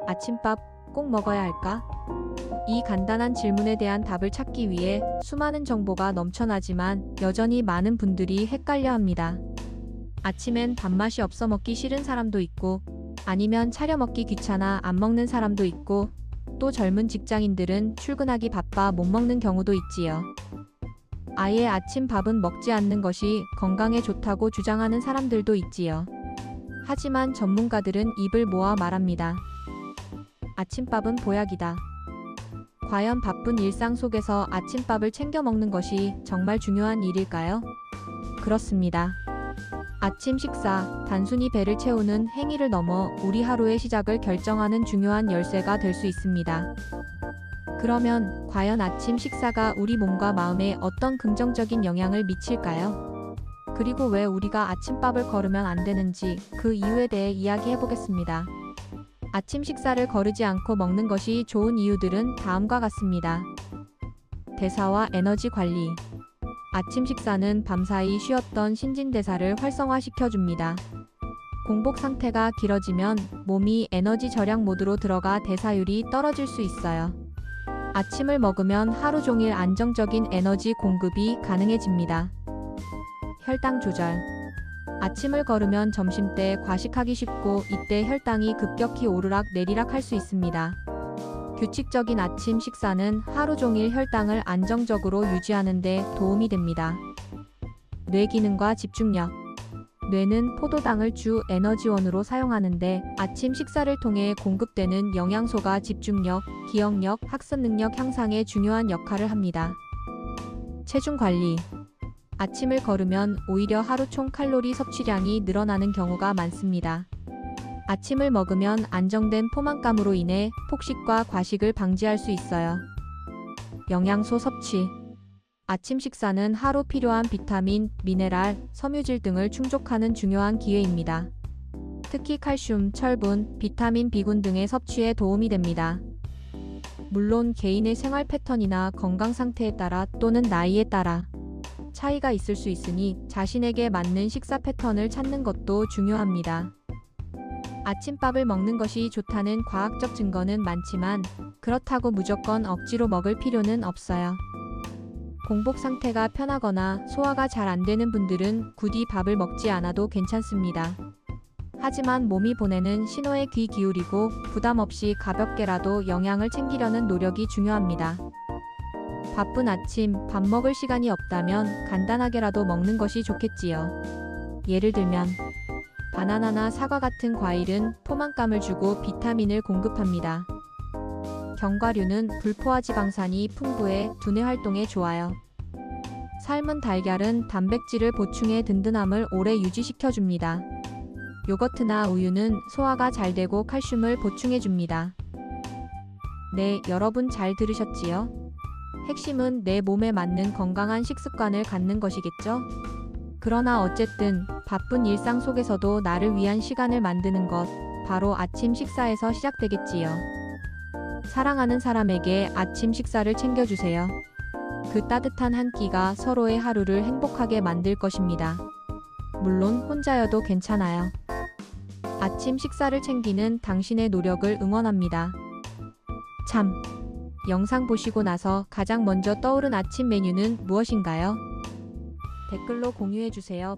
아침밥 꼭 먹어야 할까? 이 간단한 질문에 대한 답을 찾기 위해 수많은 정보가 넘쳐나지만 여전히 많은 분들이 헷갈려 합니다. 아침엔 밥맛이 없어 먹기 싫은 사람도 있고, 아니면 차려 먹기 귀찮아 안 먹는 사람도 있고, 또 젊은 직장인들은 출근하기 바빠 못 먹는 경우도 있지요. 아예 아침밥은 먹지 않는 것이 건강에 좋다고 주장하는 사람들도 있지요. 하지만 전문가들은 입을 모아 말합니다. 아침밥은 보약이다. 과연 바쁜 일상 속에서 아침밥을 챙겨 먹는 것이 정말 중요한 일일까요? 그렇습니다. 아침 식사, 단순히 배를 채우는 행위를 넘어 우리 하루의 시작을 결정하는 중요한 열쇠가 될 수 있습니다. 그러면 과연 아침 식사가 우리 몸과 마음에 어떤 긍정적인 영향을 미칠까요? 그리고 왜 우리가 아침밥을 거르면 안 되는지 그 이유에 대해 이야기해 보겠습니다. 아침 식사를 거르지 않고 먹는 것이 좋은 이유들은 다음과 같습니다. 대사와 에너지 관리. 아침 식사는 밤사이 쉬었던 신진대사를 활성화시켜줍니다. 공복 상태가 길어지면 몸이 에너지 절약 모드로 들어가 대사율이 떨어질 수 있어요. 아침을 먹으면 하루 종일 안정적인 에너지 공급이 가능해집니다. 혈당 조절. 아침을 거르면 점심때 과식하기 쉽고 이때 혈당이 급격히 오르락 내리락 할 수 있습니다. 규칙적인 아침 식사는 하루 종일 혈당을 안정적으로 유지하는 데 도움이 됩니다. 뇌 기능과 집중력. 뇌는 포도당을 주 에너지원으로 사용하는데 아침 식사를 통해 공급되는 영양소가 집중력, 기억력, 학습 능력 향상에 중요한 역할을 합니다. 체중 관리. 아침을 거르면 오히려 하루 총 칼로리 섭취량이 늘어나는 경우가 많습니다. 아침을 먹으면 안정된 포만감으로 인해 폭식과 과식을 방지할 수 있어요. 영양소 섭취. 아침 식사는 하루 필요한 비타민, 미네랄, 섬유질 등을 충족하는 중요한 기회입니다. 특히 칼슘, 철분, 비타민 B군 등의 섭취에 도움이 됩니다. 물론 개인의 생활 패턴이나 건강 상태에 따라 또는 나이에 따라 차이가 있을 수 있으니 자신에게 맞는 식사 패턴을 찾는 것도 중요합니다. 아침밥을 먹는 것이 좋다는 과학적 증거는 많지만 그렇다고 무조건 억지로 먹을 필요는 없어요. 공복 상태가 편하거나 소화가 잘 안 되는 분들은 굳이 밥을 먹지 않아도 괜찮습니다. 하지만 몸이 보내는 신호에 귀 기울이고 부담 없이 가볍게라도 영양을 챙기려는 노력이 중요합니다. 바쁜 아침, 밥 먹을 시간이 없다면 간단하게라도 먹는 것이 좋겠지요. 예를 들면 바나나나 사과 같은 과일은 포만감을 주고 비타민을 공급합니다. 견과류는 불포화 지방산이 풍부해 두뇌 활동에 좋아요. 삶은 달걀은 단백질을 보충해 든든함을 오래 유지시켜줍니다. 요거트나 우유는 소화가 잘 되고 칼슘을 보충해줍니다. 네, 여러분 잘 들으셨지요? 핵심은 내 몸에 맞는 건강한 식습관을 갖는 것이겠죠? 그러나 어쨌든 바쁜 일상 속에서도 나를 위한 시간을 만드는 것, 바로 아침 식사에서 시작되겠지요. 사랑하는 사람에게 아침 식사를 챙겨주세요. 그 따뜻한 한 끼가 서로의 하루를 행복하게 만들 것입니다. 물론 혼자여도 괜찮아요. 아침 식사를 챙기는 당신의 노력을 응원합니다. 참, 영상 보시고 나서 가장 먼저 떠오른 아침 메뉴는 무엇인가요? 댓글로 공유해주세요.